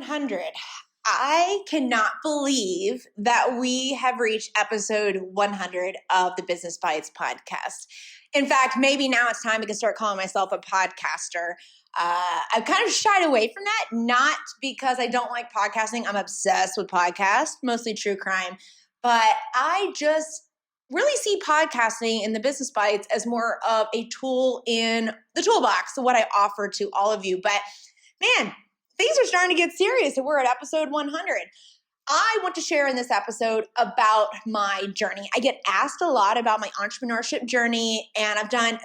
100. I cannot believe that we have reached episode 100 of the Business Bites podcast. In fact, maybe now it's time I can start calling myself a podcaster. I've kind of shied away from that, not because I don't like podcasting. I'm obsessed with podcasts, mostly true crime. But I just really see podcasting in the Business Bites as more of a tool in the toolbox, so what I offer to all of you. But man, things are starting to get serious, and we're at episode 100. I want to share in this episode about my journey. I get asked a lot about my entrepreneurship journey, and I've done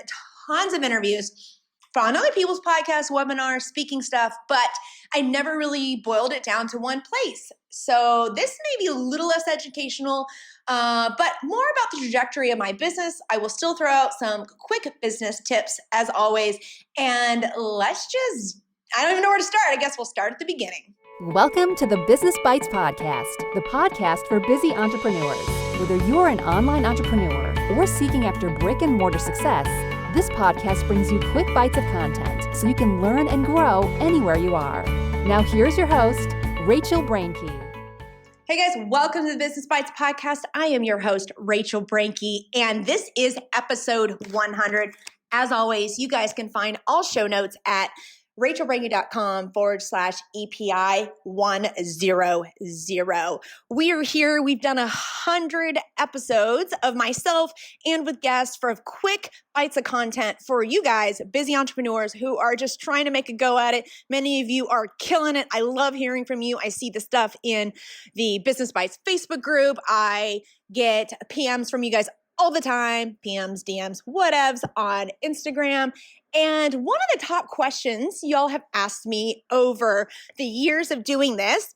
tons of interviews on other people's podcasts, webinars, speaking stuff, but I never really boiled it down to one place. So this may be a little less educational, but more about the trajectory of my business. I will still throw out some quick business tips as always, and I don't even know where to start. I guess we'll start at the beginning. Welcome to the Business Bites podcast, the podcast for busy entrepreneurs. Whether you're an online entrepreneur or seeking after brick and mortar success, this podcast brings you quick bites of content so you can learn and grow anywhere you are. Now here's your host, Rachel Brainke. Hey guys, welcome to the Business Bites podcast. I am your host, Rachel Brainke, and this is episode 100. As always, you guys can find all show notes at rachelbrainke.com/EPI 100. We are here. We've done 100 episodes of myself and with guests for quick bites of content for you guys, busy entrepreneurs who are just trying to make a go at it. Many of you are killing it. I love hearing from you. I see the stuff in the Business Bites Facebook group. I get PMs from you guys all the time, PMs, DMs, whatevs on Instagram. And one of the top questions y'all have asked me over the years of doing this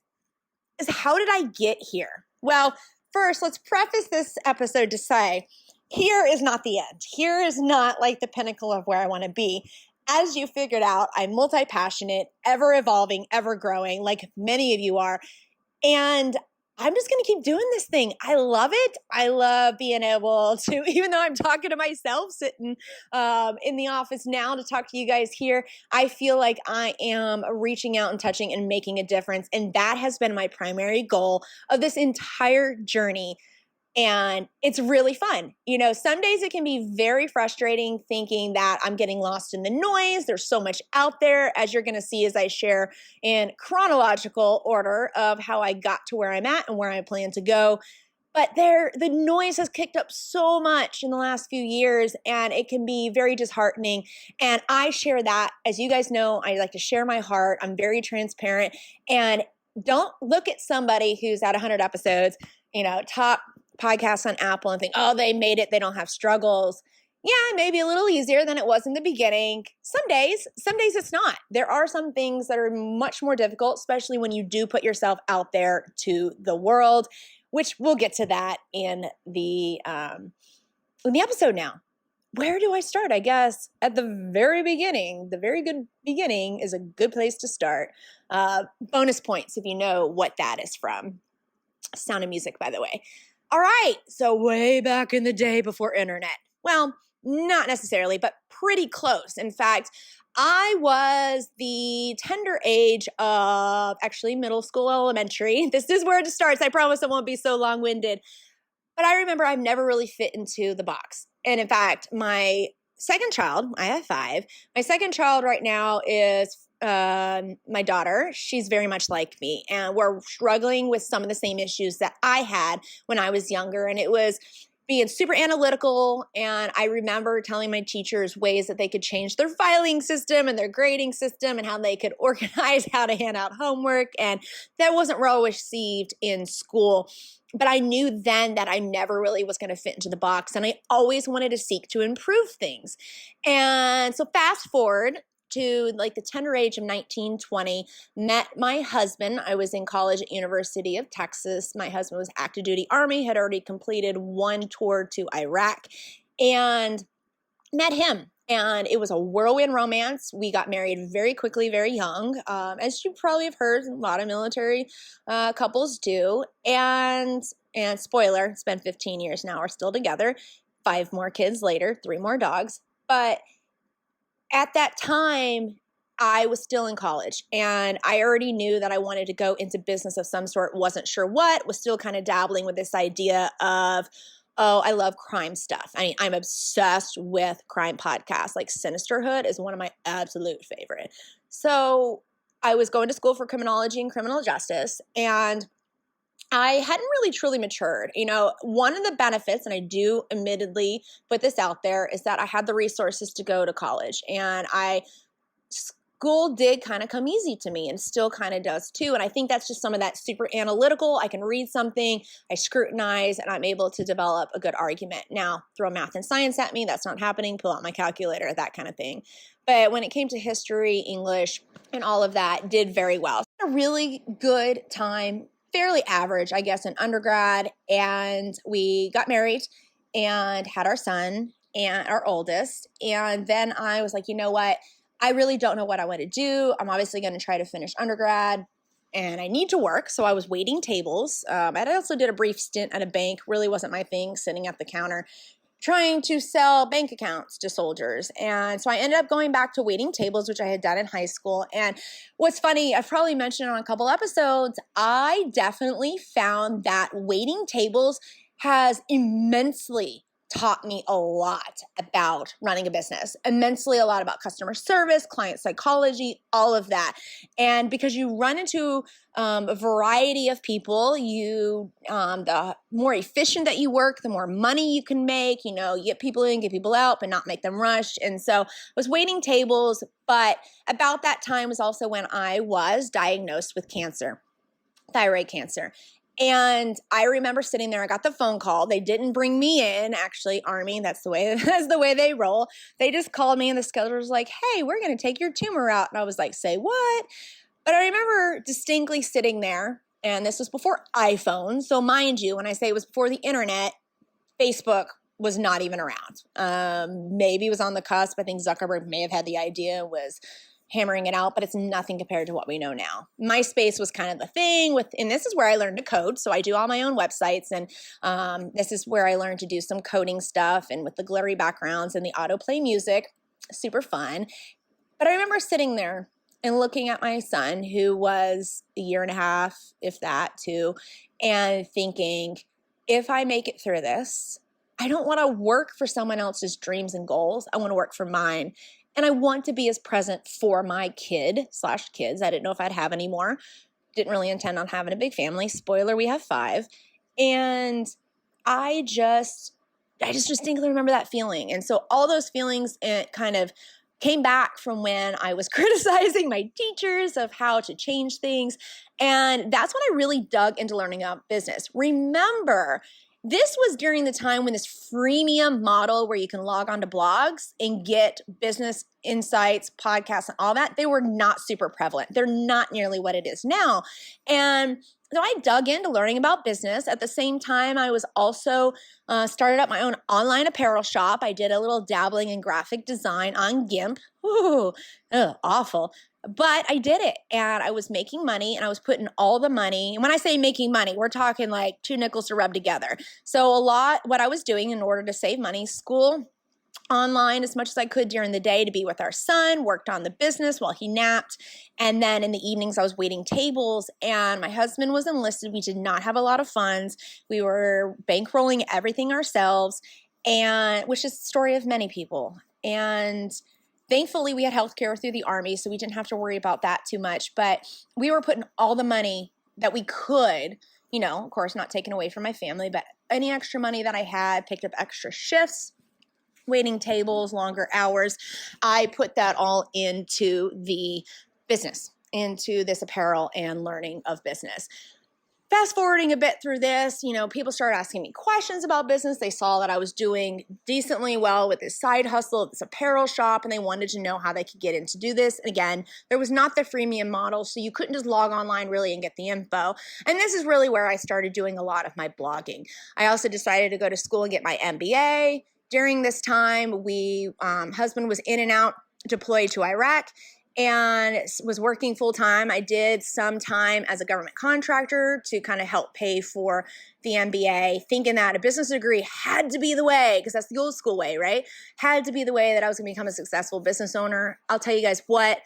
is, how did I get here? Well, first, let's preface this episode to say, here is not the end. Here is not like the pinnacle of where I want to be. As you figured out, I'm multi-passionate, ever evolving, ever growing, like many of you are. And I'm just going to keep doing this thing. I love it. I love being able to, even though I'm talking to myself, sitting in the office now to talk to you guys here, I feel like I am reaching out and touching and making a difference. And that has been my primary goal of this entire journey. And it's really fun. You know, some days it can be very frustrating thinking that I'm getting lost in the noise. There's so much out there, as you're going to see as I share in chronological order of how I got to where I'm at and where I plan to go. But the noise has kicked up so much in the last few years, and it can be very disheartening. And I share that. As you guys know, I like to share my heart. I'm very transparent. And don't look at somebody who's at 100 episodes, top podcasts on Apple and think, oh, they made it. They don't have struggles. Yeah, maybe a little easier than it was in the beginning. Some days it's not. There are some things that are much more difficult, especially when you do put yourself out there to the world, which we'll get to that in the episode now. Where do I start? I guess at the very beginning. The very good beginning is a good place to start. Bonus points if you know what that is from. Sound of Music, by the way. All right, so way back in the day before internet. Well, not necessarily, but pretty close. In fact, I was the tender age of actually middle school, elementary. This is where it starts. I promise it won't be so long-winded. But I remember I've never really fit into the box. And in fact, my second child, I have 5. My second child right now is my daughter. She's very much like me, and we're struggling with some of the same issues that I had when I was younger, and it was being super analytical. And I remember telling my teachers ways that they could change their filing system and their grading system and how they could organize how to hand out homework, and that wasn't well received in school. But I knew then that I never really was going to fit into the box, and I always wanted to seek to improve things. And so fast forward to like the tender age of 19, 20, met my husband. I was in college at University of Texas. My husband was active duty Army, had already completed one tour to Iraq, and met him. And it was a whirlwind romance. We got married very quickly, very young, as you probably have heard, a lot of military couples do. And spoiler, it's been 15 years now. We're still together. 5 more kids later, 3 more dogs. But at that time, I was still in college and I already knew that I wanted to go into business of some sort, wasn't sure what, was still kind of dabbling with this idea of, oh, I love crime stuff. I mean, I'm obsessed with crime podcasts. Like Sinisterhood is one of my absolute favorite. So I was going to school for criminology and criminal justice, and I hadn't really truly matured. One of the benefits, and I do admittedly put this out there, is that I had the resources to go to college, and school did kind of come easy to me and still kind of does too. And I think that's just some of that super analytical. I can read something, I scrutinize, and I'm able to develop a good argument. Now, throw math and science at me, that's not happening. Pull out my calculator, that kind of thing. But when it came to history, English, and all of that, did very well. A really good time, fairly average, I guess, in undergrad. And we got married and had our son and our oldest. And then I was like, you know what? I really don't know what I want to do. I'm obviously going to try to finish undergrad and I need to work. So I was waiting tables. I also did a brief stint at a bank. Really wasn't my thing, sitting at the counter trying to sell bank accounts to soldiers. And so I ended up going back to waiting tables, which I had done in high school. And what's funny, I've probably mentioned it on a couple episodes, I definitely found that waiting tables has immensely taught me a lot about running a business, immensely a lot about customer service, client psychology, all of that. And because you run into a variety of people, the more efficient that you work, the more money you can make. You get people in, get people out, but not make them rush. And so I was waiting tables, but about that time was also when I was diagnosed with cancer, thyroid cancer. And I remember sitting there, I got the phone call. They didn't bring me in, actually, Army, that's the way they roll. They just called me and the scheduler was like, hey, we're going to take your tumor out. And I was like, say what? But I remember distinctly sitting there, and this was before iPhone. So mind you, when I say it was before the internet, Facebook was not even around. Maybe it was on the cusp. I think Zuckerberg may have had the idea, was hammering it out, but it's nothing compared to what we know now. MySpace was kind of the thing and this is where I learned to code. So I do all my own websites, and this is where I learned to do some coding stuff, and with the glittery backgrounds and the autoplay music, super fun. But I remember sitting there and looking at my son, who was a year and a half, if that, too, and thinking, if I make it through this, I don't want to work for someone else's dreams and goals. I want to work for mine. And I want to be as present for my kid/kids. I didn't know if I'd have any more. Didn't really intend on having a big family. Spoiler, we have 5. And I just distinctly remember that feeling. And so all those feelings kind of came back from when I was criticizing my teachers of how to change things. And that's when I really dug into learning about business. Remember, this was during the time when this freemium model where you can log on to blogs and get business insights, podcasts, and all that, they were not super prevalent. They're not nearly what it is now. And so I dug into learning about business. At the same time, I was also started up my own online apparel shop. I did a little dabbling in graphic design on GIMP. Ooh, awful. But I did it, and I was making money, and I was putting all the money. And when I say making money, we're talking like 2 nickels to rub together. So what I was doing in order to save money, school, online as much as I could during the day to be with our son, worked on the business while he napped. And then in the evenings, I was waiting tables, and my husband was enlisted. We did not have a lot of funds. We were bankrolling everything ourselves, and which is the story of many people. And thankfully, we had healthcare through the Army, so we didn't have to worry about that too much. But we were putting all the money that we could, of course, not taken away from my family, but any extra money that I had, picked up extra shifts, waiting tables, longer hours. I put that all into the business, into this apparel and learning of business. Fast forwarding a bit through this, people started asking me questions about business. They saw that I was doing decently well with this side hustle, this apparel shop, and they wanted to know how they could get in to do this. And again, there was not the freemium model, so you couldn't just log online really and get the info. And this is really where I started doing a lot of my blogging. I also decided to go to school and get my MBA. During this time, husband was in and out, deployed to Iraq, and was working full time. I did some time as a government contractor to kind of help pay for the MBA, thinking that a business degree had to be the way, because that's the old school way, right? Had to be the way that I was going to become a successful business owner. I'll tell you guys what,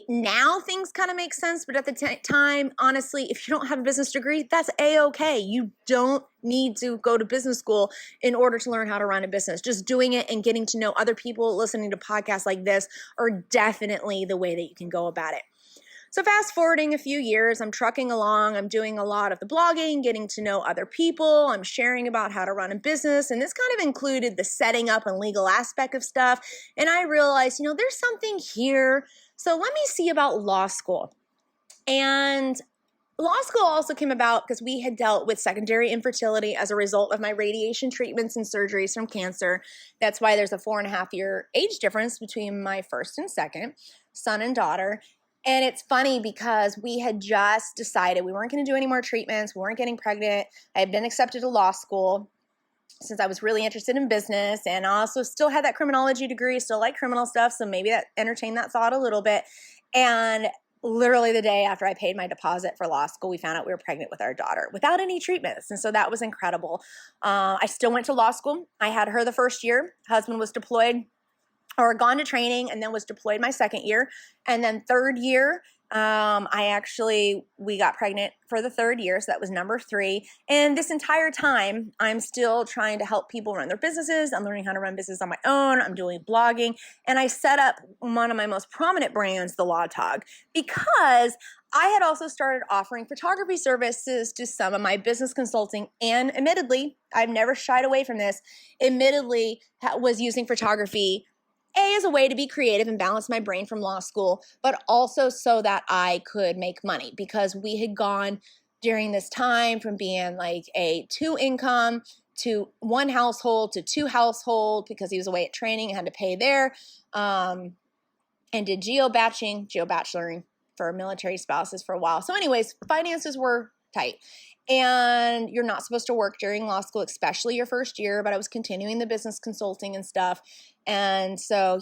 Now things kind of make sense, but at the time, honestly, if you don't have a business degree, that's a-okay. You don't need to go to business school in order to learn how to run a business. Just doing it and getting to know other people, listening to podcasts like this are definitely the way that you can go about it. So fast forwarding a few years, I'm trucking along. I'm doing a lot of the blogging, getting to know other people. I'm sharing about how to run a business. And this kind of included the setting up and legal aspect of stuff. And I realized, there's something here. So let me see about law school. And law school also came about because we had dealt with secondary infertility as a result of my radiation treatments and surgeries from cancer. That's why there's a 4.5-year age difference between my first and second son and daughter. And it's funny because we had just decided we weren't going to do any more treatments. We weren't getting pregnant. I had been accepted to law school since I was really interested in business, and I also still had that criminology degree, still like criminal stuff, so maybe that entertained that thought a little bit. And literally the day after I paid my deposit for law school, we found out we were pregnant with our daughter without any treatments, and so that was incredible. I still went to law school. I had her the first year. Husband was deployed or gone to training and then was deployed my second year. And then third year, we got pregnant for the third year. So that was number 3. And this entire time, I'm still trying to help people run their businesses. I'm learning how to run business on my own. I'm doing blogging. And I set up one of my most prominent brands, the Law Tog, because I had also started offering photography services to some of my business consulting. And admittedly, I've never shied away from this, was using photography as a way to be creative and balance my brain from law school, but also so that I could make money, because we had gone during this time from being like a 2 income to 1 household to 2 household, because he was away at training and had to pay there, and did geobacheloring for military spouses for a while. So anyways, finances were tight. And you're not supposed to work during law school, especially your first year, but I was continuing the business consulting and stuff. And so,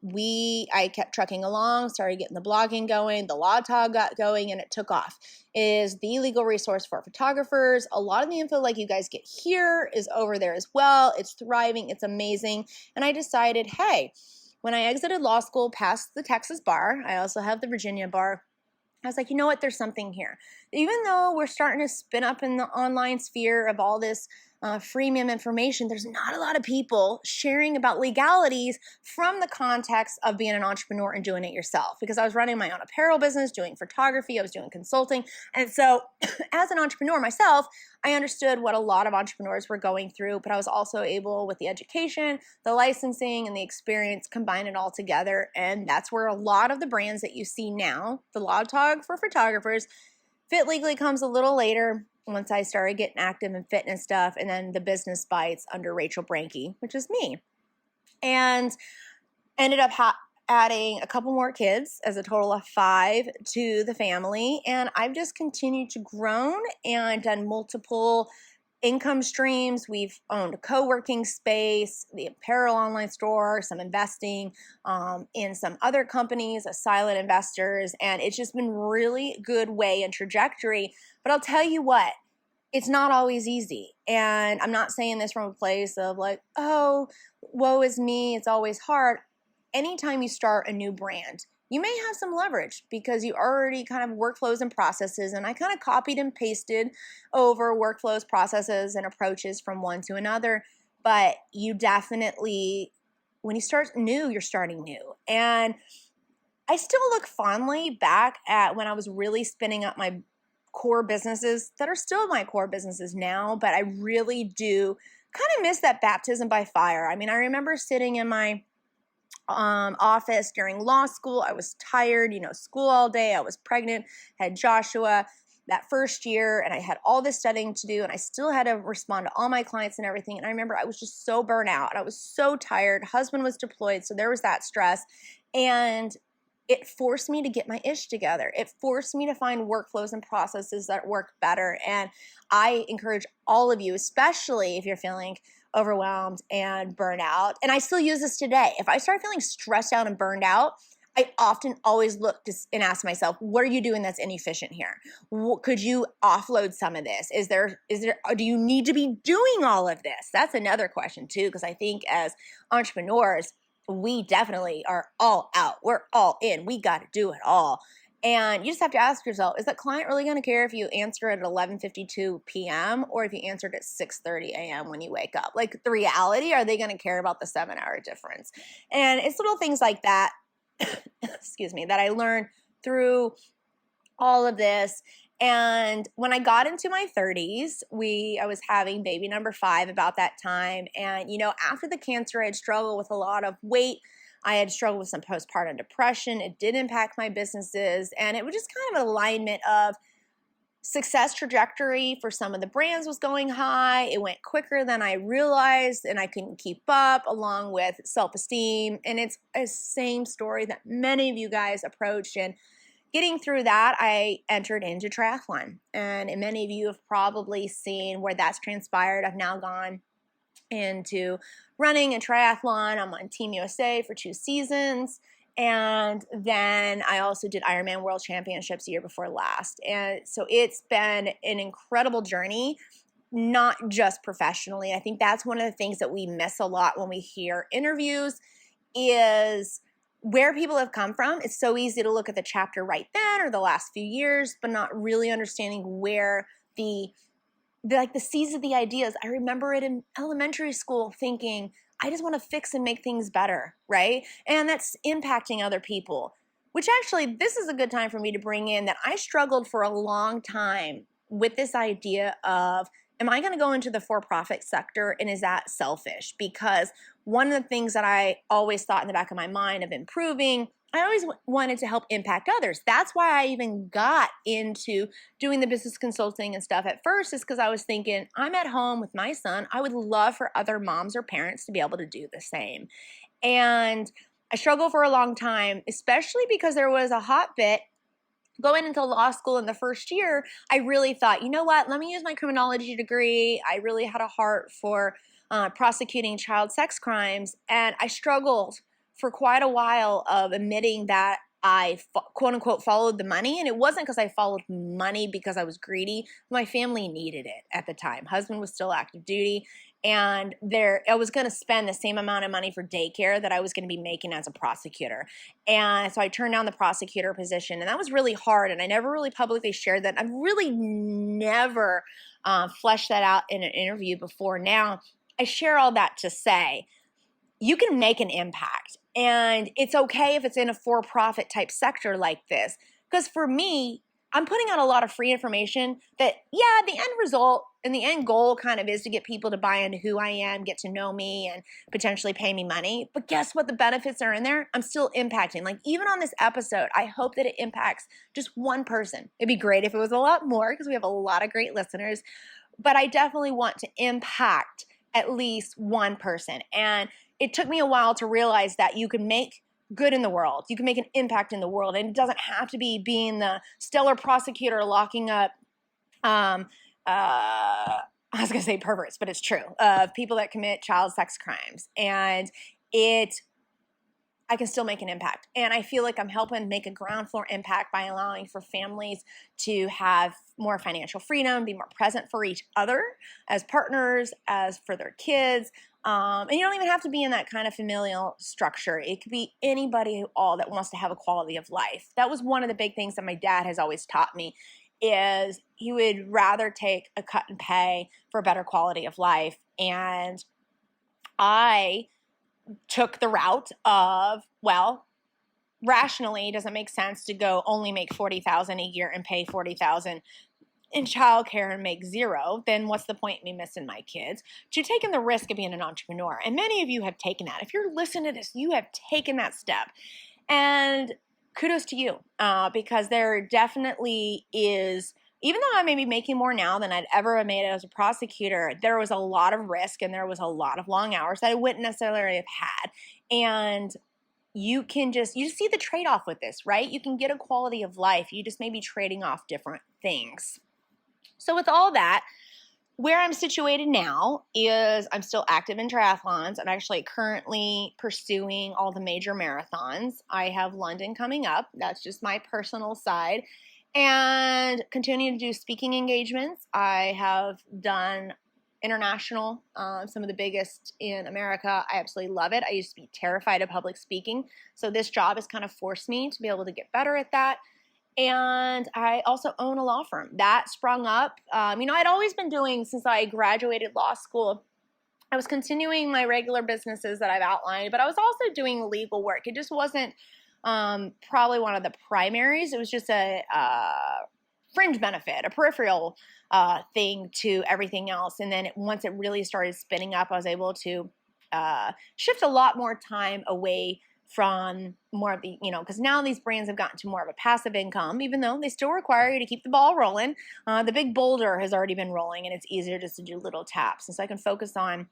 I kept trucking along, started getting the blogging going, the Law Tog got going, and it took off. It is the legal resource for photographers. A lot of the info like you guys get here is over there as well. It's thriving. It's amazing. And I decided, hey, when I exited law school past the Texas bar, I also have the Virginia bar, I was like, you know what, there's something here. Even though we're starting to spin up in the online sphere of all this freemium information, there's not a lot of people sharing about legalities from the context of being an entrepreneur and doing it yourself. Because I was running my own apparel business, doing photography, I was doing consulting. And so as an entrepreneur myself, I understood what a lot of entrepreneurs were going through, but I was also able, with the education, the licensing, and the experience, combine it all together. And that's where a lot of the brands that you see now, the Law Tog for photographers, Fit Legally comes a little later, once I started getting active in fitness stuff, and then the Business Bites under Rachel Branke, which is me. And ended up adding a couple more kids, as a total of 5 to the family. And I've just continued to grow and done multiple income streams. We've owned a co-working space, the apparel online store, some investing in some other companies as silent investors. And it's just been really good way and trajectory. But I'll tell you what, it's not always easy. And I'm not saying this from a place of like, oh, woe is me, it's always hard. Anytime you start a new brand, you may have some leverage because you already kind of workflows and processes, and I kind of copied and pasted over workflows, processes, and approaches from one to another. But you definitely, when you start new, you're starting new. And I still look fondly back at when I was really spinning up my core businesses that are still my core businesses now, but I really do kind of miss that baptism by fire. I mean, I remember sitting in my office during law school. I was tired, school all day. I was pregnant, had Joshua that first year, and I had all this studying to do, and I still had to respond to all my clients and everything. And I remember I was just so burnt out, and I was so tired. Husband was deployed, so there was that stress. And it forced me to get my ish together. It forced me to find workflows and processes that work better. And I encourage all of you, especially if you're feeling overwhelmed and burnt out. And I still use this today. If I start feeling stressed out and burned out, I often always look and ask myself, what are you doing that's inefficient here? Could you offload some of this? Do you need to be doing all of this? That's another question too, because I think as entrepreneurs, we definitely are all out. We're all in. We got to do it all. And you just have to ask yourself, is that client really going to care if you answer at 11:52 p.m. or if you answered at 6:30 a.m. when you wake up? Like, the reality, are they going to care about the 7-hour difference? And it's little things like that, excuse me, that I learned through all of this. And when I got into my 30s, I was having baby number 5 about that time. And, after the cancer, I had struggled with a lot of weight. I had struggled with some postpartum depression. It did impact my businesses. And it was just kind of an alignment of success trajectory for some of the brands was going high. It went quicker than I realized, and I couldn't keep up, along with self-esteem. And it's a same story that many of you guys approached. And getting through that, I entered into triathlon. And many of you have probably seen where that's transpired. I've now gone into running and triathlon. I'm on Team USA for 2 seasons. And then I also did Ironman World Championships the year before last. And so it's been an incredible journey, not just professionally. I think that's one of the things that we miss a lot when we hear interviews is where people have come from. It's so easy to look at the chapter right then or the last few years, but not really understanding where the seeds of the ideas. I remember it in elementary school thinking, I just want to fix and make things better, right? And that's impacting other people, which actually, this is a good time for me to bring in that I struggled for a long time with this idea of, am I going to go into the for-profit sector, and is that selfish? Because one of the things that I always thought in the back of my mind of improving, I always wanted to help impact others. That's why I even got into doing the business consulting and stuff at first, is because I was thinking, I'm at home with my son. I would love for other moms or parents to be able to do the same. And I struggled for a long time, especially because there was a hot bit going into law school in the first year. I really thought, you know what, let me use my criminology degree. I really had a heart for prosecuting child sex crimes. And I struggled for quite a while of admitting that I quote unquote followed the money. And it wasn't because I followed money because I was greedy. My family needed it at the time. Husband was still active duty. And I was going to spend the same amount of money for daycare that I was going to be making as a prosecutor. And so I turned down the prosecutor position, and that was really hard. And I never really publicly shared that. I've really never fleshed that out in an interview before. Now, I share all that to say, you can make an impact. And it's okay if it's in a for-profit type sector like this. Because for me, I'm putting out a lot of free information that, yeah, the end result and the end goal kind of is to get people to buy into who I am, get to know me, and potentially pay me money. But guess what? The benefits are in there. I'm still impacting. Like, even on this episode, I hope that it impacts just one person. It'd be great if it was a lot more, because we have a lot of great listeners. But I definitely want to impact at least one person. And it took me a while to realize that you can make good in the world. You can make an impact in the world. And it doesn't have to be being the stellar prosecutor locking up, I was going to say perverts, but it's true, of people that commit child sex crimes. And I can still make an impact. And I feel like I'm helping make a ground floor impact by allowing for families to have more financial freedom, be more present for each other as partners, as for their kids. And you don't even have to be in that kind of familial structure. It could be anybody all that wants to have a quality of life. That was one of the big things that my dad has always taught me, is he would rather take a cut and pay for a better quality of life. And I took the route of, well, rationally, it doesn't make sense to go only make $40,000 a year and pay $40,000 in childcare and make $0. Then what's the point in me missing my kids? To taking the risk of being an entrepreneur. And many of you have taken that. If you're listening to this, you have taken that step. And kudos to you, because there definitely is, even though I may be making more now than I'd ever made as a prosecutor, there was a lot of risk and there was a lot of long hours that I wouldn't necessarily have had. And you just see the trade-off with this, right? You can get a quality of life. You just may be trading off different things. So with all that, where I'm situated now is I'm still active in triathlons. I'm actually currently pursuing all the major marathons. I have London coming up. That's just my personal side. And continuing to do speaking engagements. I have done international, some of the biggest in America. I absolutely love it. I used to be terrified of public speaking. So this job has kind of forced me to be able to get better at that. And I also own a law firm. That sprung up. I'd always been doing, since I graduated law school, I was continuing my regular businesses that I've outlined, but I was also doing legal work. It just wasn't probably one of the primaries. It was just a fringe benefit, a peripheral thing to everything else. And then once it really started spinning up, I was able to shift a lot more time away from more of the, because now these brands have gotten to more of a passive income, even though they still require you to keep the ball rolling. The big boulder has already been rolling, and it's easier just to do little taps. And so I can focus on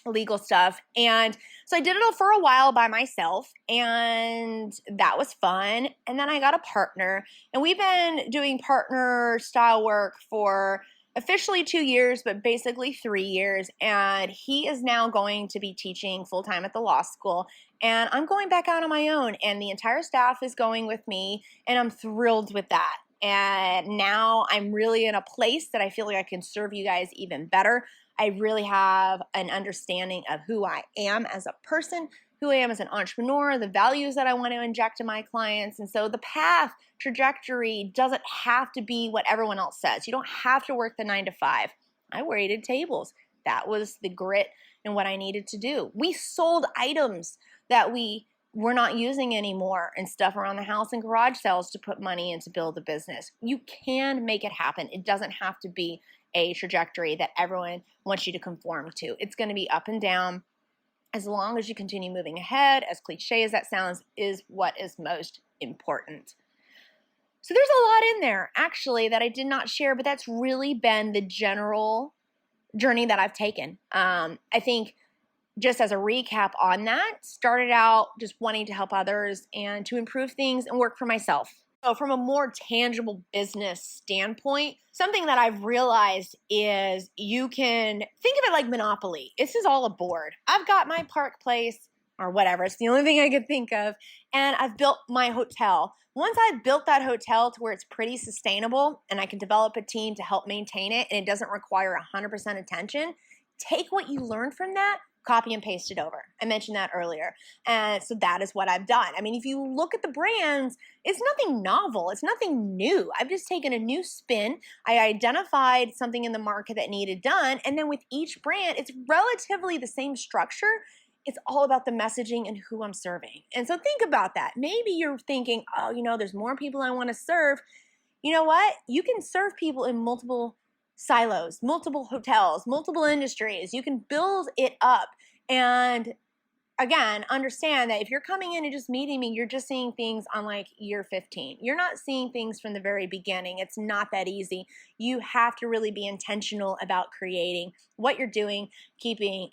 legal stuff. And so I did it for a while by myself, and that was fun. And then I got a partner, and we've been doing partner style work for officially 2 years, but basically 3 years. And he is now going to be teaching full-time at the law school. And I'm going back out on my own, and the entire staff is going with me, and I'm thrilled with that. And now I'm really in a place that I feel like I can serve you guys even better. I really have an understanding of who I am as a person, who I am as an entrepreneur, the values that I want to inject to my clients. And so the path, trajectory doesn't have to be what everyone else says. You don't have to work the 9 to 5. I waited tables. That was the grit and what I needed to do. We sold items that we were not using anymore and stuff around the house and garage sales to put money in to build a business. You can make it happen. It doesn't have to be a trajectory that everyone wants you to conform to. It's going to be up and down. As long as you continue moving ahead, as cliche as that sounds, is what is most important. So there's a lot in there, actually, that I did not share, but that's really been the general journey that I've taken. I think, just as a recap on that, started out just wanting to help others and to improve things and work for myself. So from a more tangible business standpoint, something that I've realized is you can think of it like Monopoly. This is all a board. I've got my Park Place or whatever. It's the only thing I could think of. And I've built my hotel. Once I've built that hotel to where it's pretty sustainable and I can develop a team to help maintain it and it doesn't require 100% attention, take what you learned from that, copy and paste it over. I mentioned that earlier. And so that is what I've done. I mean, if you look at the brands, it's nothing novel. It's nothing new. I've just taken a new spin. I identified something in the market that needed done. And then with each brand, it's relatively the same structure. It's all about the messaging and who I'm serving. And so think about that. Maybe you're thinking, oh, there's more people I want to serve. You know what? You can serve people in multiple silos, multiple hotels, multiple industries. You can build it up. And again, understand that if you're coming in and just meeting me, you're just seeing things on like year 15. You're not seeing things from the very beginning. It's not that easy. You have to really be intentional about creating what you're doing,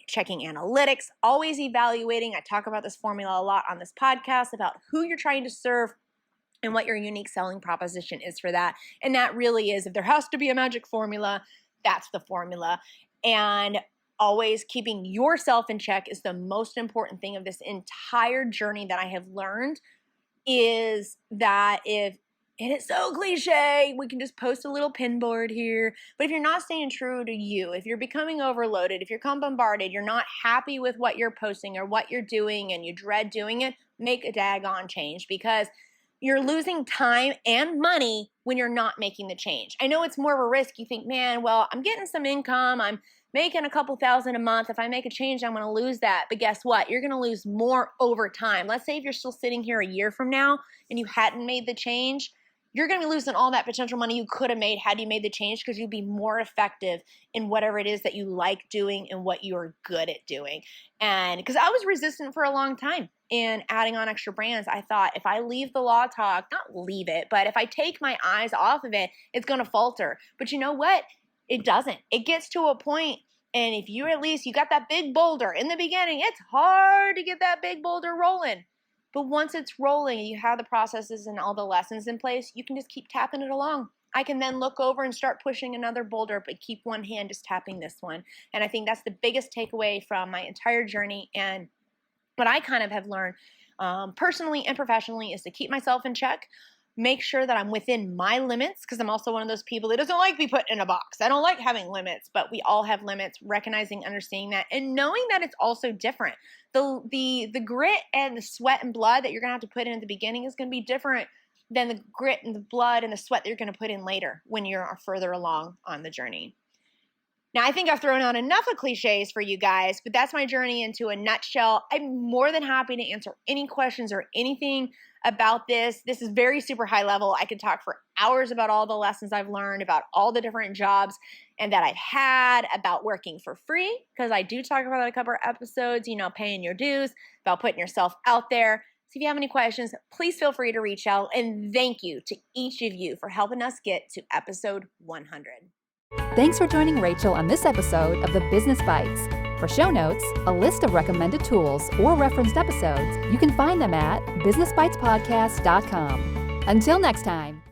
checking analytics, always evaluating. I talk about this formula a lot on this podcast about who you're trying to serve and what your unique selling proposition is for that. And that really is, if there has to be a magic formula, that's the formula. And always keeping yourself in check is the most important thing of this entire journey that I have learned, is that and it's so cliche, we can just post a little pin board here, but if you're not staying true to you, if you're becoming overloaded, if you're bombarded, you're not happy with what you're posting or what you're doing and you dread doing it, make a daggone change, because you're losing time and money when you're not making the change. I know it's more of a risk. You think, man, well, I'm getting some income. I'm making a couple thousand a month. If I make a change, I'm going to lose that. But guess what? You're going to lose more over time. Let's say if you're still sitting here a year from now and you hadn't made the change, you're going to be losing all that potential money you could have made had you made the change, because you'd be more effective in whatever it is that you like doing and what you're good at doing. And because I was resistant for a long time in adding on extra brands, I thought if I leave the law talk, not leave it, but if I take my eyes off of it, it's going to falter. But you know what? It doesn't. It gets to a point, and if you got that big boulder in the beginning, it's hard to get that big boulder rolling. But once it's rolling and you have the processes and all the lessons in place, you can just keep tapping it along. I can then look over and start pushing another boulder, but keep one hand just tapping this one. And I think that's the biggest takeaway from my entire journey. And what I kind of have learned personally and professionally is to keep myself in check, make sure that I'm within my limits, because I'm also one of those people that doesn't like to be put in a box. I don't like having limits, but we all have limits, recognizing, understanding that, and knowing that it's also different. The grit and the sweat and blood that you're going to have to put in at the beginning is going to be different than the grit and the blood and the sweat that you're going to put in later when you're further along on the journey. Now, I think I've thrown out enough of cliches for you guys, but that's my journey into a nutshell. I'm more than happy to answer any questions or anything about this. This is very super high level. I could talk for hours about all the lessons I've learned, about all the different jobs and that I've had, about working for free, because I do talk about that a couple of episodes, paying your dues, about putting yourself out there. So if you have any questions, please feel free to reach out. And thank you to each of you for helping us get to episode 100. Thanks for joining Rachel on this episode of the Business Bites. For show notes, a list of recommended tools, or referenced episodes, you can find them at businessbitespodcast.com. Until next time.